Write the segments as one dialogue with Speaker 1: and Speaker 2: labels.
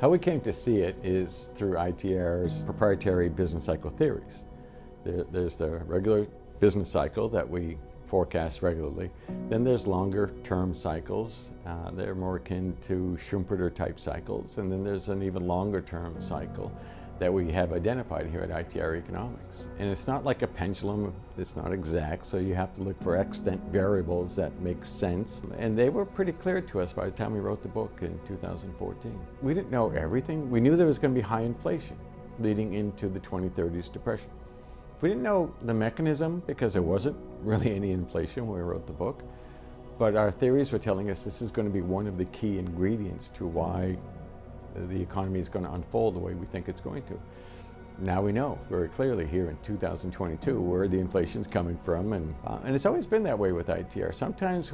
Speaker 1: How we came to see it is through ITR's proprietary business cycle theories. There's the regular business cycle that we forecast regularly. Then there's longer term cycles. They're more akin to Schumpeter type cycles. And then there's an even longer term cycle that we have identified here at ITR Economics. And it's not like a pendulum, it's not exact, so you have to look for extant variables that make sense. And they were pretty clear to us by the time we wrote the book in 2014. We didn't know everything. We knew there was going to be high inflation leading into the 2030s depression. We didn't know the mechanism because there wasn't really any inflation when we wrote the book, but our theories were telling us this is going to be one of the key ingredients to why the economy is going to unfold the way we think it's going to. Now we know very clearly here in 2022 where the inflation's coming from, and it's always been that way with ITR. Sometimes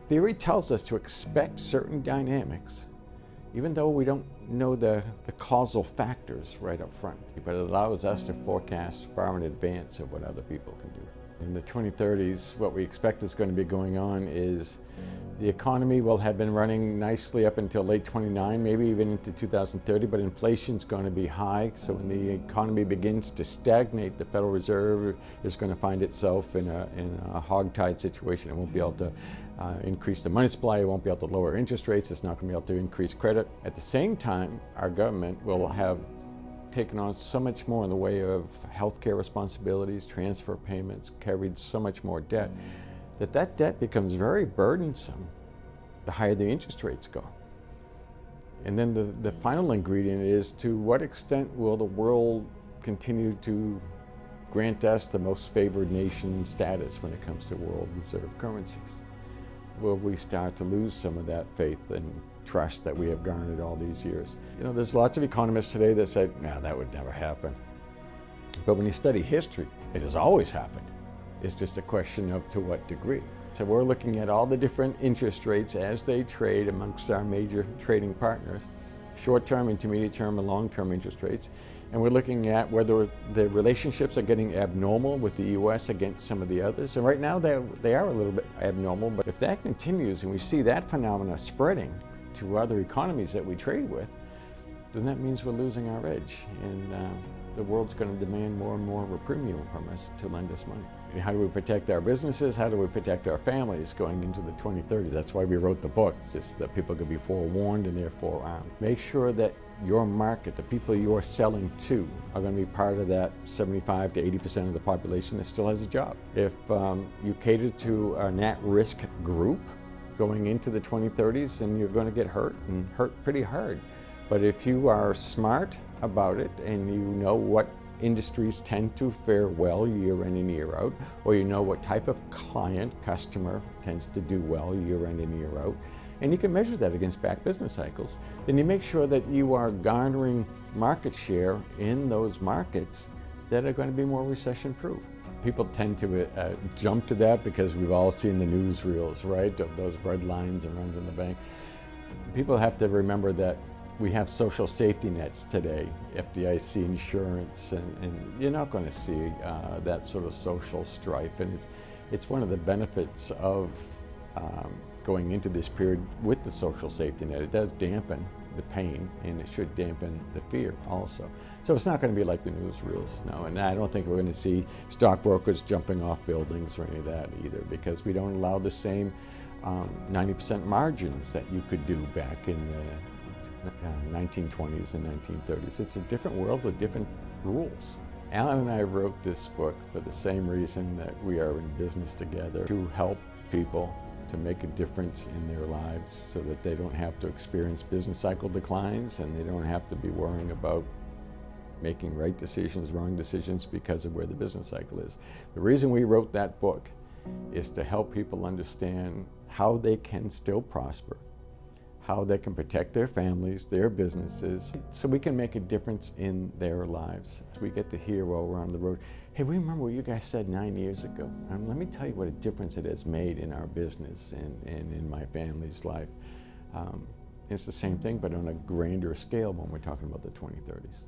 Speaker 1: theory tells us to expect certain dynamics, even though we don't know the causal factors right up front. But it allows us to forecast far in advance of what other people can do. In the 2030s, what we expect is going to be going on is the economy will have been running nicely up until late 29, maybe even into 2030, but inflation's going to be high. So when the economy begins to stagnate, the Federal Reserve is going to find itself in a hog-tied situation. It won't be able to increase the money supply, it won't be able to lower interest rates, it's not going to be able to increase credit. At the same time, our government will have taken on so much more in the way of healthcare responsibilities, transfer payments, carried so much more debt, that debt becomes very burdensome the higher the interest rates go. And then the final ingredient is, to what extent will the world continue to grant us the most favored nation status when it comes to world reserve currencies? Will we start to lose some of that faith and trust that we have garnered all these years? There's lots of economists today that say, no, that would never happen. But when you study history, it has always happened. It's just a question of to what degree. So we're looking at all the different interest rates as they trade amongst our major trading partners, short-term, intermediate-term, and long-term interest rates. And we're looking at whether the relationships are getting abnormal with the U.S. against some of the others. And right now they are a little bit abnormal, but if that continues and we see that phenomena spreading to other economies that we trade with, then that means we're losing our edge. And the world's going to demand more and more of a premium from us to lend us money. And how do we protect our businesses? How do we protect our families going into the 2030s? That's why we wrote the book, just that people could be forewarned and therefore armed. Make sure that your market, the people you're selling to, are going to be part of that 75 to 80% of the population that still has a job. If you cater to an at-risk group going into the 2030s, then you're going to get hurt, and hurt pretty hard. But if you are smart about it and you know what industries tend to fare well year in and year out, or you know what type of customer tends to do well year in and year out, and you can measure that against back business cycles, then you make sure that you are garnering market share in those markets that are going to be more recession-proof. People tend to jump to that because we've all seen the newsreels, right? Those red lines and runs in the bank. People have to remember that we have social safety nets today, FDIC insurance, and you're not going to see that sort of social strife. And it's one of the benefits of going into this period with the social safety net. It does dampen the pain, and it should dampen the fear also. So it's not going to be like the newsreels, no. And I don't think we're going to see stockbrokers jumping off buildings or any of that either, because we don't allow the same 90% margins that you could do back in the 1920s and 1930s. It's a different world with different rules. Alan and I wrote this book for the same reason that we are in business together, to help people to make a difference in their lives so that they don't have to experience business cycle declines, and they don't have to be worrying about making right decisions, wrong decisions because of where the business cycle is. The reason we wrote that book is to help people understand how they can still prosper, how they can protect their families, their businesses, so we can make a difference in their lives. We get to hear while we're on the road, hey, we remember what you guys said 9 years ago. Let me tell you what a difference it has made in our business and in my family's life. It's the same thing, but on a grander scale when we're talking about the 2030s.